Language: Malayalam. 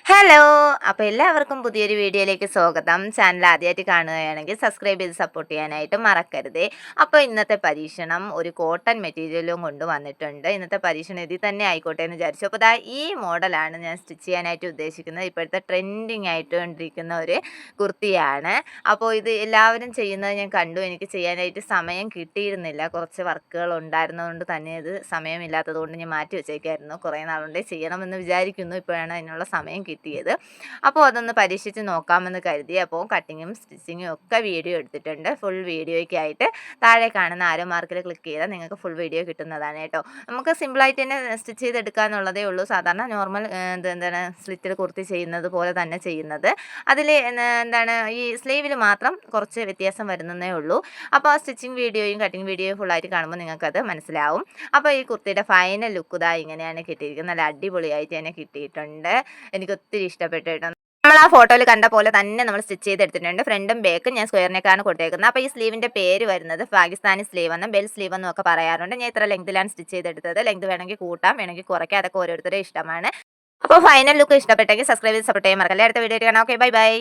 ഹലോ! അപ്പോൾ എല്ലാവർക്കും പുതിയൊരു വീഡിയോയിലേക്ക് സ്വാഗതം. ചാനൽ ആദ്യമായിട്ട് കാണുകയാണെങ്കിൽ സബ്സ്ക്രൈബ് ചെയ്ത് സപ്പോർട്ട് ചെയ്യാനായിട്ട് മറക്കരുതേ. അപ്പോൾ ഇന്നത്തെ പരീക്ഷണം ഒരു കോട്ടൺ മെറ്റീരിയലും കൊണ്ടുവന്നിട്ടുണ്ട്. ഇന്നത്തെ പരീക്ഷണം ഇതിൽ തന്നെ ആയിക്കോട്ടെ എന്ന് വിചാരിച്ചു. അപ്പോൾ ദാ ഈ മോഡലാണ് ഞാൻ സ്റ്റിച്ച് ചെയ്യാനായിട്ട് ഉദ്ദേശിക്കുന്നത്. ഇപ്പോഴത്തെ ട്രെൻഡിങ് ആയിട്ടുകൊണ്ടിരിക്കുന്ന ഒരു കുർത്തിയാണ്. അപ്പോൾ ഇത് എല്ലാവരും ചെയ്യുന്നത് ഞാൻ കണ്ടു. എനിക്ക് ചെയ്യാനായിട്ട് സമയം കിട്ടിയിരുന്നില്ല. കുറച്ച് വർക്കുകൾ ഉണ്ടായിരുന്നതുകൊണ്ട് തന്നെ ഇത് സമയമില്ലാത്തതുകൊണ്ട് ഞാൻ മാറ്റി വെച്ചേക്കായിരുന്നു. കുറേ നാളുകൊണ്ടേ ചെയ്യണമെന്ന് വിചാരിക്കുന്നു. ഇപ്പോഴാണ് അതിനുള്ള സമയം കിട്ടിയത്. അപ്പോൾ അതൊന്ന് പരീക്ഷിച്ച് നോക്കാമെന്ന് കരുതി. അപ്പോൾ കട്ടിങ്ങും സ്റ്റിച്ചിങ്ങും ഒക്കെ വീഡിയോ എടുത്തിട്ടുണ്ട്. ഫുൾ വീഡിയോയ്ക്കായിട്ട് താഴെ കാണുന്ന ആരോ മാർക്കിൽ ക്ലിക്ക് ചെയ്താൽ നിങ്ങൾക്ക് ഫുൾ വീഡിയോ കിട്ടുന്നതാണ് കേട്ടോ. നമുക്ക് സിമ്പിളായിട്ട് തന്നെ സ്റ്റിച്ച് ചെയ്തെടുക്കുക എന്നുള്ളതേ ഉള്ളൂ. സാധാരണ നോർമൽ എന്താണ് സ്ലിറ്റഡ് കുർത്തി ചെയ്യുന്നത് പോലെ തന്നെ ചെയ്യുന്നത്. അതിൽ എന്താണ് ഈ സ്ലീവിൽ മാത്രം കുറച്ച് വ്യത്യാസം വരുന്നതേ ഉള്ളൂ. അപ്പോൾ ആ സ്റ്റിച്ചിങ് വീഡിയോയും കട്ടിങ് വീഡിയോയും ഫുള്ളായിട്ട് കാണുമ്പോൾ നിങ്ങൾക്കത് മനസ്സിലാവും. അപ്പോൾ ഈ കുർത്തിയുടെ ഫൈനൽ ലുക്ക് ഇതാ ഇങ്ങനെയാണ് കിട്ടിയിരിക്കുന്നത്. നല്ല അടിപൊളിയായിട്ട് തന്നെ കിട്ടിയിട്ടുണ്ട്. എനിക്ക് ഒത്തിരി ഇഷ്ടപ്പെട്ടു കേട്ടോ. നമ്മൾ ആ ഫോട്ടോയിൽ കണ്ട പോലെ തന്നെ നമ്മൾ സ്റ്റിച്ച് ചെയ്തെടുത്തിട്ടുണ്ട്. ഫ്രണ്ടും ബാക്കും ഞാൻ സ്ക്വയർ നെക്കാണ് കൊടുത്തേക്കുന്നത്. അപ്പോൾ ഈ സ്ലീവിൻ്റെ പേര് വരുന്നത് പാകിസ്ഥാനി സ്ലീവ് എന്നും ബെൽ സ്ലീവ് എന്നും ഒക്കെ പറയാറുണ്ട്. ഞാൻ ഇത്ര ലെങ്തിലാണ് സ്റ്റിച്ച് ചെയ്തെടുത്തത്. ലെങ്ത് വേണമെങ്കിൽ കൂട്ടാം, വേണമെങ്കിൽ കുറയ്ക്കാം. അതൊക്കെ ഓരോരുത്തരുടെ ഇഷ്ടമാണ്. അപ്പോൾ ഫൈനൽ ലുക്ക് ഇഷ്ടപ്പെട്ടെങ്കിൽ സബ്സ്ക്രൈബ് ചെയ്ത് സപ്പോർട്ട് ചെയ്യാൻ മറക്കല്ലേ. അടുത്ത വീഡിയോ കാണാം. Okay, bye bye.